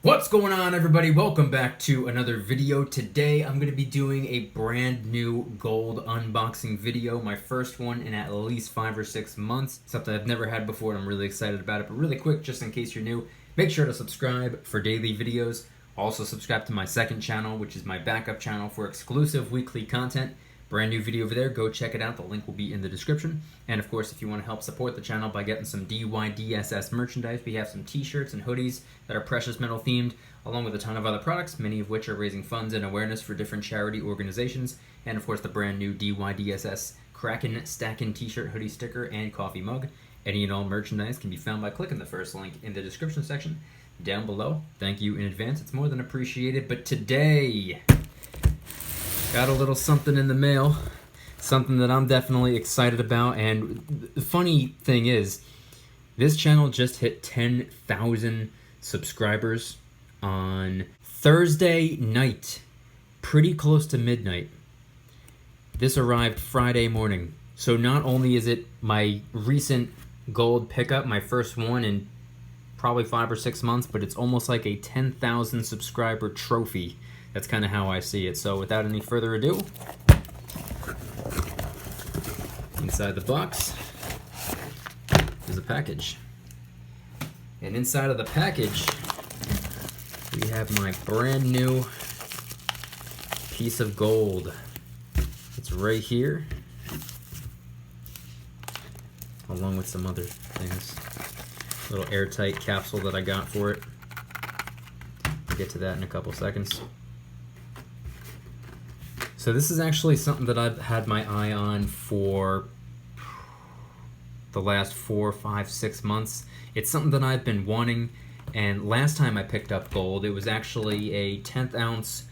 What's going on, everybody? Welcome back to another video. Today I'm going to be doing a brand new gold unboxing video, my first one in at least 5 or 6 months. Something I've never had before and I'm really excited about it. But really quick, just in case you're new, make sure to subscribe for daily videos. Also subscribe to my second channel, which is my backup channel for exclusive weekly content. Brand new video over there, go check it out. The link will be in the description. And of course, if you want to help support the channel by getting some DYDSS merchandise, we have some t-shirts and hoodies that are precious metal themed, along with a ton of other products, many of which are raising funds and awareness for different charity organizations. And of course, the brand new DYDSS Kraken Stackin' t-shirt, hoodie sticker, and coffee mug. Any and all merchandise can be found by clicking the first link in the description section down below. Thank you in advance, it's more than appreciated. But today, got a little something in the mail, something that I'm definitely excited about. And the funny thing is, this channel just hit 10,000 subscribers on Thursday night, pretty close to midnight. This arrived Friday morning. So not only is it my recent gold pickup, my first one in probably 5 or 6 months, but it's almost like a 10,000 subscriber trophy. That's kind of how I see it. So without any further ado, inside the box is a package. And inside of the package, we have my brand new piece of gold. It's right here, along with some other things. Little airtight capsule that I got for it. I'll get to that in a couple seconds. So this is actually something that I've had my eye on for the last 4, 5, 6 months. It's something that I've been wanting, and last time I picked up gold, it was actually a 10th ounce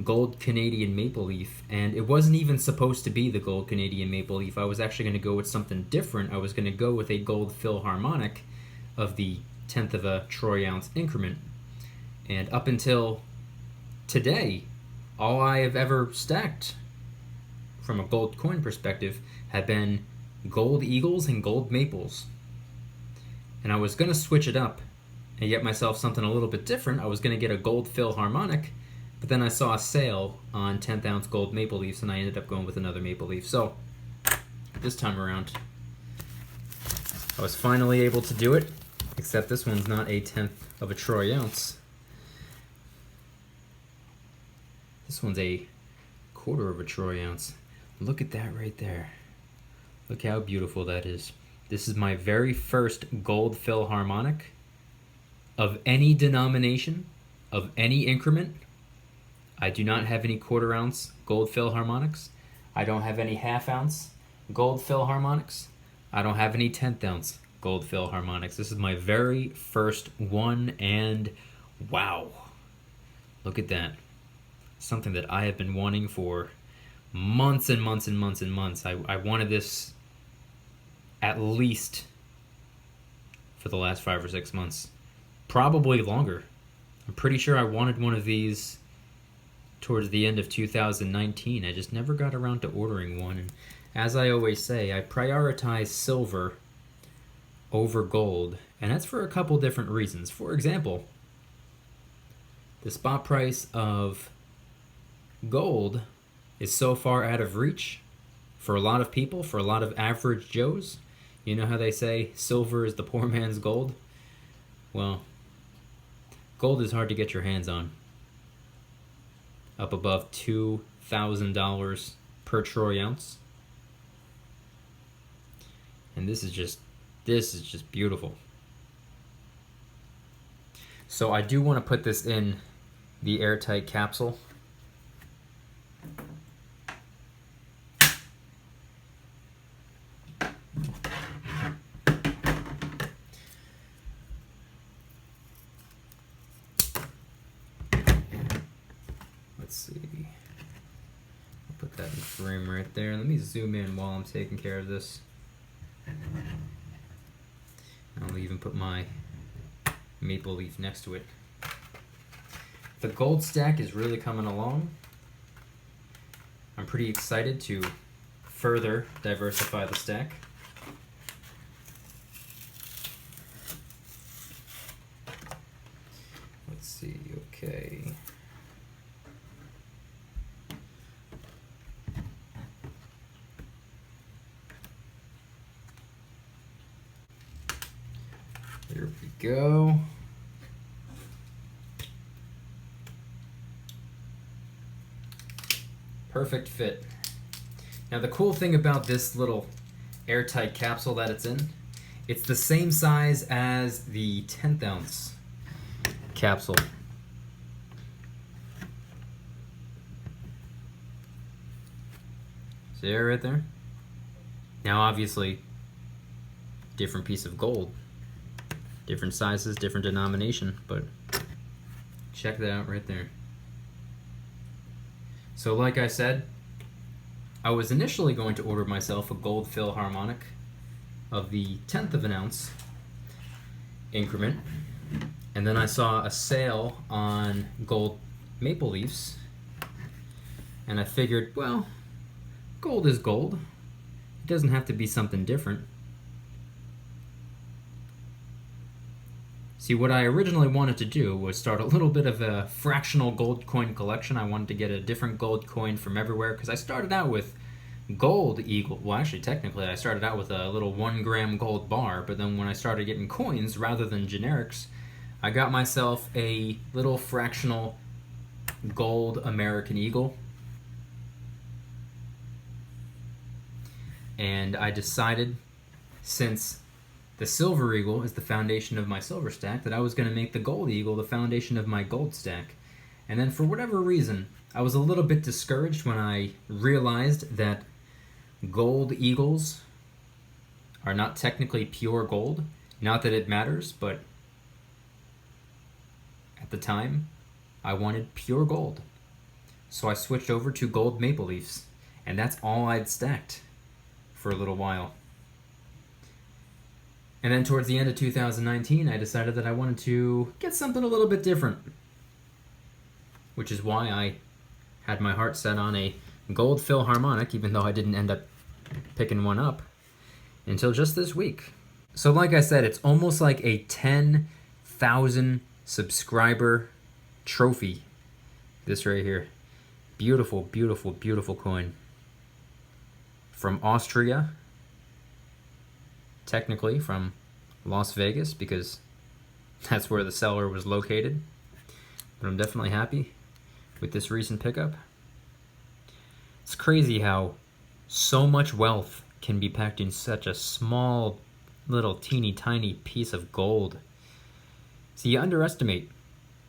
gold Canadian maple leaf, and it wasn't even supposed to be the gold Canadian maple leaf. I was actually going to go with something different. I was going to go with a gold Philharmonic of the 10th of a troy ounce increment. And up until today, all I have ever stacked from a gold coin perspective have been gold eagles and gold maples. And I was going to switch it up and get myself something a little bit different. I was going to get a gold Philharmonic, but then I saw a sale on 10th ounce gold maple leaves and I ended up going with another maple leaf. So this time around, I was finally able to do it, except this one's not a 10th of a troy ounce. This one's a 1/4 of a troy ounce. Look at that right there. Look how beautiful that is. This is my very first gold Philharmonic of any denomination, of any increment. I do not have any 1/4 ounce gold Philharmonics. I don't have any 1/2 ounce gold Philharmonics. I don't have any 10th ounce gold Philharmonics. This is my very first one, and wow. Look at that. Something that I have been wanting for months and months and months and months. I wanted this at least for the last 5 or 6 months. Probably longer. I'm pretty sure I wanted one of these towards the end of 2019. I just never got around to ordering one. And as I always say, I prioritize silver over gold, and that's for a couple different reasons. For example, the spot price of gold is so far out of reach for a lot of people, for a lot of average Joes. You know how they say silver is the poor man's gold? Well, gold is hard to get your hands on. Up above $2,000 per troy ounce. And this is just beautiful. So I do want to put this in the airtight capsule. Let's see. I'll put that in frame right there. Let me zoom in while I'm taking care of this. I'll even put my maple leaf next to it. The gold stack is really coming along. I'm pretty excited to further diversify the stack. Let's see. Okay. There we go. Perfect fit. Now the cool thing about this little airtight capsule that it's in, it's the same size as the 10th ounce capsule. See it right there? Now obviously, different piece of gold. Different sizes, different denomination, but check that out right there. So like I said, I was initially going to order myself a gold Philharmonic of the 1/10 of an ounce increment, and then I saw a sale on gold maple leafs, and I figured, well, gold is gold. It doesn't have to be something different. See, what I originally wanted to do was start a little bit of a fractional gold coin collection. I wanted to get a different gold coin from everywhere, because I started out with gold eagle. Well, actually, technically, I started out with a little 1 gram gold bar, but then when I started getting coins rather than generics, I got myself a little fractional gold American eagle. And I decided, since the silver eagle is the foundation of my silver stack, that I was going to make the gold eagle the foundation of my gold stack. And then for whatever reason, I was a little bit discouraged when I realized that gold eagles are not technically pure gold. Not that it matters, but at the time, I wanted pure gold. So I switched over to gold maple leafs, and that's all I'd stacked for a little while. And then towards the end of 2019, I decided that I wanted to get something a little bit different, which is why I had my heart set on a gold Philharmonic, even though I didn't end up picking one up until just this week. So like I said, it's almost like a 10,000 subscriber trophy. This right here. Beautiful, beautiful, beautiful coin. From Austria. Technically from Las Vegas, because that's where the seller was located. But I'm definitely happy with this recent pickup. It's crazy how so much wealth can be packed in such a small, little, teeny tiny piece of gold. So you underestimate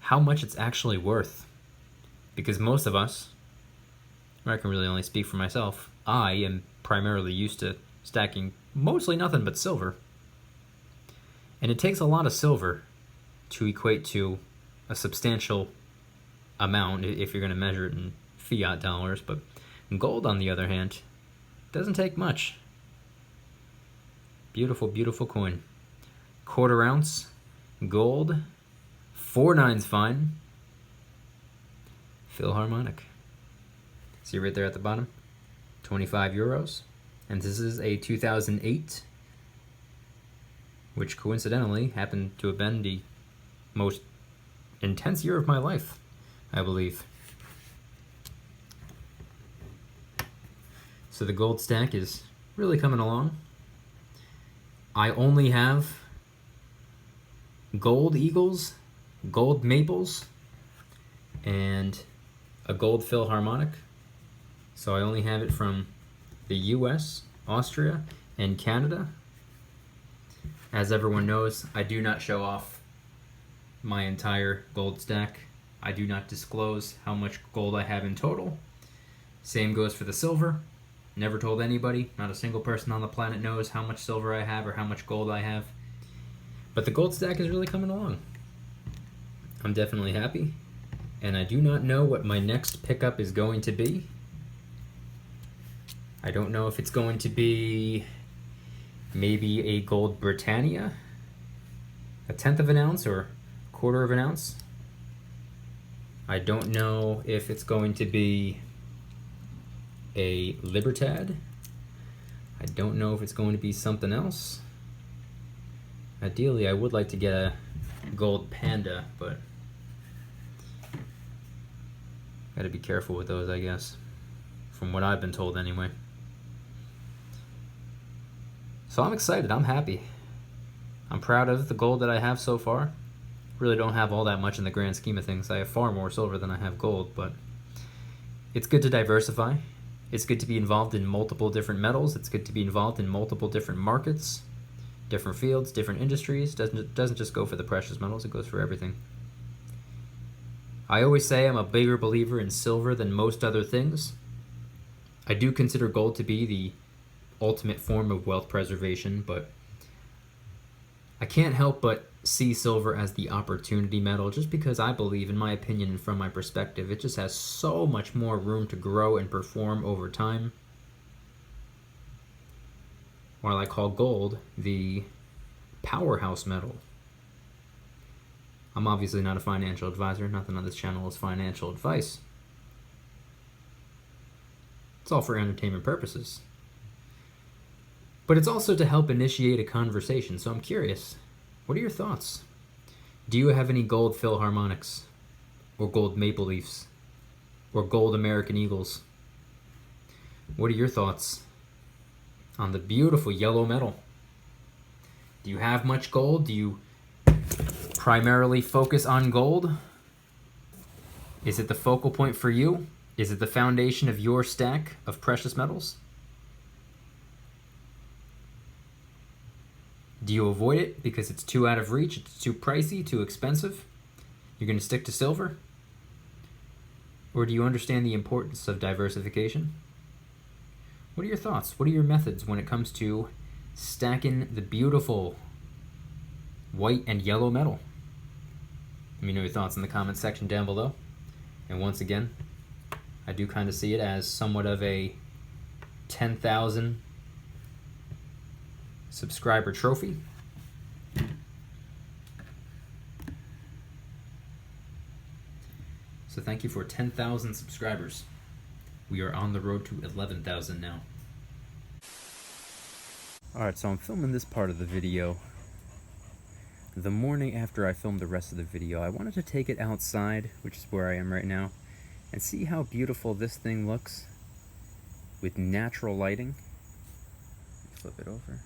how much it's actually worth. Because most of us, or I can really only speak for myself, I am primarily used to stacking mostly nothing but silver. And it takes a lot of silver to equate to a substantial amount if you're going to measure it in fiat dollars. But gold, on the other hand, doesn't take much. Beautiful, beautiful coin. 1/4 ounce gold, 4/9 fine, Philharmonic. See right there at the bottom, 25 euros. And this is a 2008, which coincidentally happened to have been the most intense year of my life, I believe. So the gold stack is really coming along. I only have gold eagles, gold maples, and a gold Philharmonic. So I only have it from the US, Austria, and Canada. As everyone knows, I do not show off my entire gold stack. I do not disclose how much gold I have in total. Same goes for the silver. Never told anybody. Not a single person on the planet knows how much silver I have or how much gold I have. But the gold stack is really coming along. I'm definitely happy. And I do not know what my next pickup is going to be. I don't know if it's going to be maybe a gold Britannia, a 1/10 of an ounce or 1/4 of an ounce. I don't know if it's going to be a Libertad. I don't know if it's going to be something else. Ideally, I would like to get a gold Panda, but Got to be careful with those, I guess, from what I've been told anyway. So I'm excited. I'm happy. I'm proud of the gold that I have so far. Really don't have all that much in the grand scheme of things. I have far more silver than I have gold, but it's good to diversify. It's good to be involved in multiple different metals. It's good to be involved in multiple different markets, different fields, different industries. Doesn't just go for the precious metals, it goes for everything. I always say I'm a bigger believer in silver than most other things. I do consider gold to be the ultimate form of wealth preservation, but I can't help but see silver as the opportunity metal just because I believe, in my opinion and from my perspective, it just has so much more room to grow and perform over time. While I call gold the powerhouse metal. I'm obviously not a financial advisor. Nothing on this channel is financial advice. It's all for entertainment purposes. But it's also to help initiate a conversation, so I'm curious. What are your thoughts? Do you have any gold Philharmonics? Or gold Maple Leafs? Or gold American Eagles? What are your thoughts on the beautiful yellow metal? Do you have much gold? Do you primarily focus on gold? Is it the focal point for you? Is it the foundation of your stack of precious metals? Do you avoid it because it's too out of reach, it's too pricey, too expensive? You're going to stick to silver? Or do you understand the importance of diversification? What are your thoughts? What are your methods when it comes to stacking the beautiful white and yellow metal? Let me know your thoughts in the comment section down below. And once again, I do kind of see it as somewhat of a 10,000 subscriber trophy. So thank you for 10,000 subscribers. We are on the road to 11,000 now. Alright, so I'm filming this part of the video the morning after I filmed the rest of the video. I wanted to take it outside, which is where I am right now, and see how beautiful this thing looks with natural lighting. Flip it over.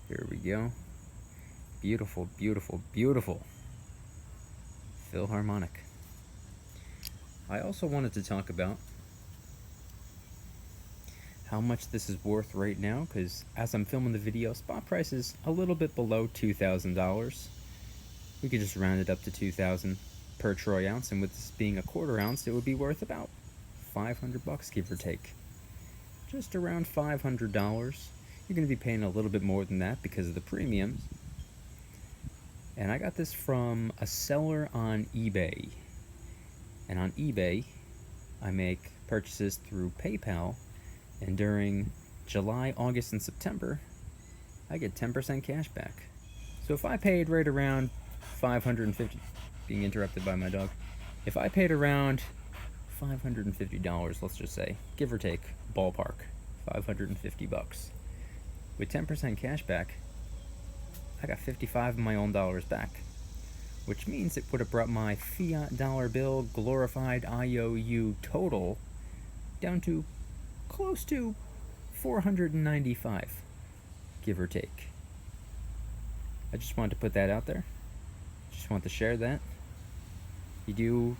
Here we go. Beautiful, beautiful, beautiful Philharmonic. I also wanted to talk about how much this is worth right now, because as I'm filming the video, spot price is a little bit below $2,000. We could just round it up to $2,000 per troy ounce, and with this being a quarter ounce, it would be worth about $500, give or take. Just around $500. You're going to be paying a little bit more than that because of the premiums. And I got this from a seller on eBay. And on eBay, I make purchases through PayPal. And during July, August, and September, I get 10% cash back. So if I paid right around $550, being interrupted by my dog, if I paid around $550, let's just say, give or take, ballpark, $550, with 10% cash back, I got 55 of my own dollars back, which means it would have brought my fiat dollar bill glorified IOU total down to close to 495, give or take. I just wanted to put that out there. Just want to share that. You do,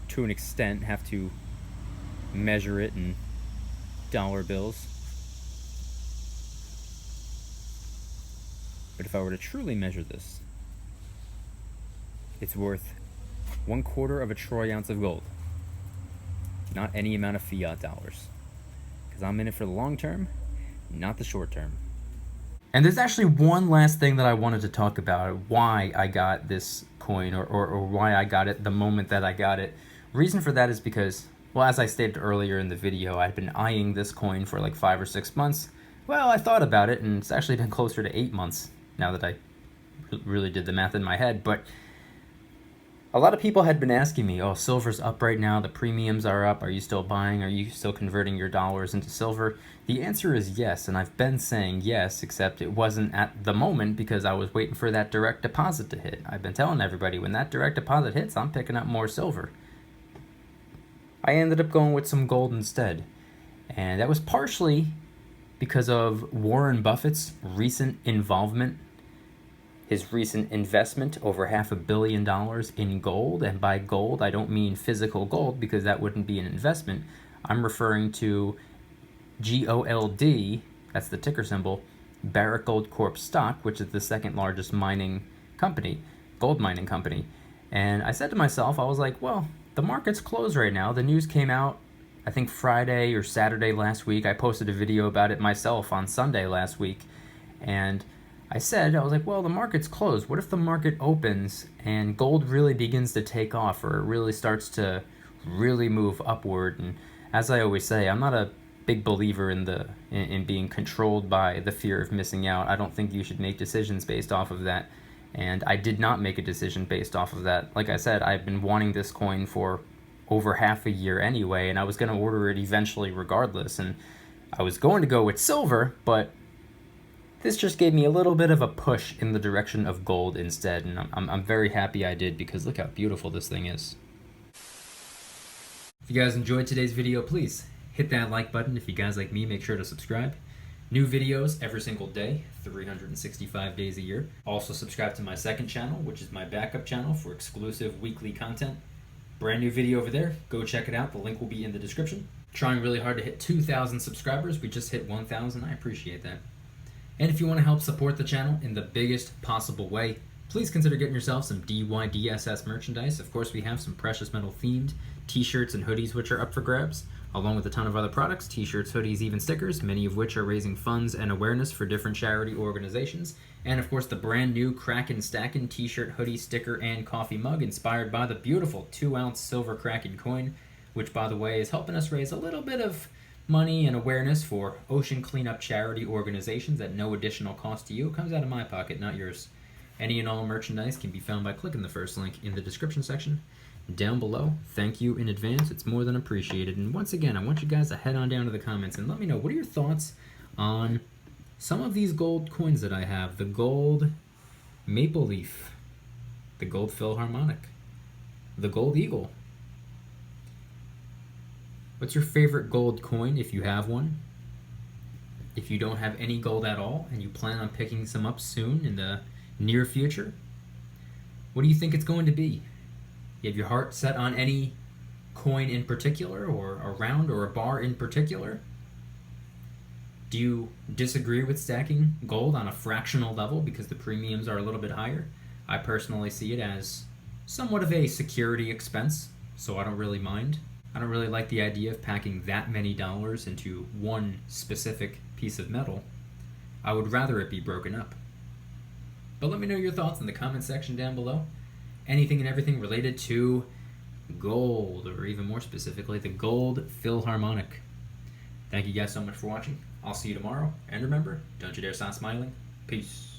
to an extent, have to measure it in dollar bills. But if I were to truly measure this, it's worth 1/4 of a troy ounce of gold. Not any amount of fiat dollars. Because I'm in it for the long term, not the short term. And there's actually one last thing that I wanted to talk about, why I got this coin, or why I got it the moment that I got it. Reason for that is because, well, as I stated earlier in the video, I'd been eyeing this coin for like 5 or 6 months. Well, I thought about it, and it's actually been closer to 8 months now that I really did the math in my head. But A lot of people had been asking me, oh, silver's up right now, the premiums are up, are you still buying, are you still converting your dollars into silver? The answer is yes, and I've been saying yes, except it wasn't at the moment because I was waiting for that direct deposit to hit. I've been telling everybody, when that direct deposit hits, I'm picking up more silver. I ended up going with some gold instead, and that was partially because of Warren Buffett's recent involvement, his recent investment, over $500 million in gold. And by gold, I don't mean physical gold because that wouldn't be an investment. I'm referring to GOLD, that's the ticker symbol, Barrick Gold Corp stock, which is the second largest mining company, gold mining company. And I said to myself, I was like, well, the market's closed right now. The news came out, I think Friday or Saturday last week. I posted a video about it myself on Sunday last week. And I was like, well, the market's closed. What if the market opens and gold really begins to take off, or it really starts to really move upward? And as I always say, I'm not a big believer in being controlled by the fear of missing out. I don't think you should make decisions based off of that. And I did not make a decision based off of that. Like I said, I've been wanting this coin for over half a year anyway, and I was going to order it eventually regardless. And I was going to go with silver, but this just gave me a little bit of a push in the direction of gold instead, and I'm very happy I did, because look how beautiful this thing is. If you guys enjoyed today's video, please hit that like button. If you guys like me, make sure to subscribe. New videos every single day, 365 days a year. Also subscribe to my second channel, which is my backup channel for exclusive weekly content. Brand new video over there, go check it out. The link will be in the description. Trying really hard to hit 2,000 subscribers. We just hit 1,000, I appreciate that. And if you want to help support the channel in the biggest possible way, please consider getting yourself some DYDSS merchandise. Of course, we have some precious metal themed t-shirts and hoodies which are up for grabs, along with a ton of other products, t-shirts, hoodies, even stickers, many of which are raising funds and awareness for different charity organizations. And of course, the brand new Kraken Stackin' t-shirt, hoodie, sticker, and coffee mug inspired by the beautiful 2-ounce silver Kraken coin, which, by the way, is helping us raise a little bit of money and awareness for ocean cleanup charity organizations at no additional cost to you. It comes out of my pocket, not yours. Any and all merchandise can be found by clicking the first link in the description section down below. Thank you in advance. It's more than appreciated. And once again, I want you guys to head on down to the comments and let me know, what are your thoughts on some of these gold coins that I have? The gold Maple Leaf, the gold Philharmonic, the gold Eagle. What's your favorite gold coin, if you have one? If you don't have any gold at all and you plan on picking some up soon in the near future, what do you think it's going to be? You have your heart set on any coin in particular, or a round or a bar in particular? Do you disagree with stacking gold on a fractional level because the premiums are a little bit higher? I personally see it as somewhat of a security expense, so I don't really mind. I don't really like the idea of packing that many dollars into one specific piece of metal. I would rather it be broken up. But let me know your thoughts in the comment section down below. Anything and everything related to gold, or even more specifically, the gold Philharmonic. Thank you guys so much for watching. I'll see you tomorrow. And remember, don't you dare stop smiling. Peace.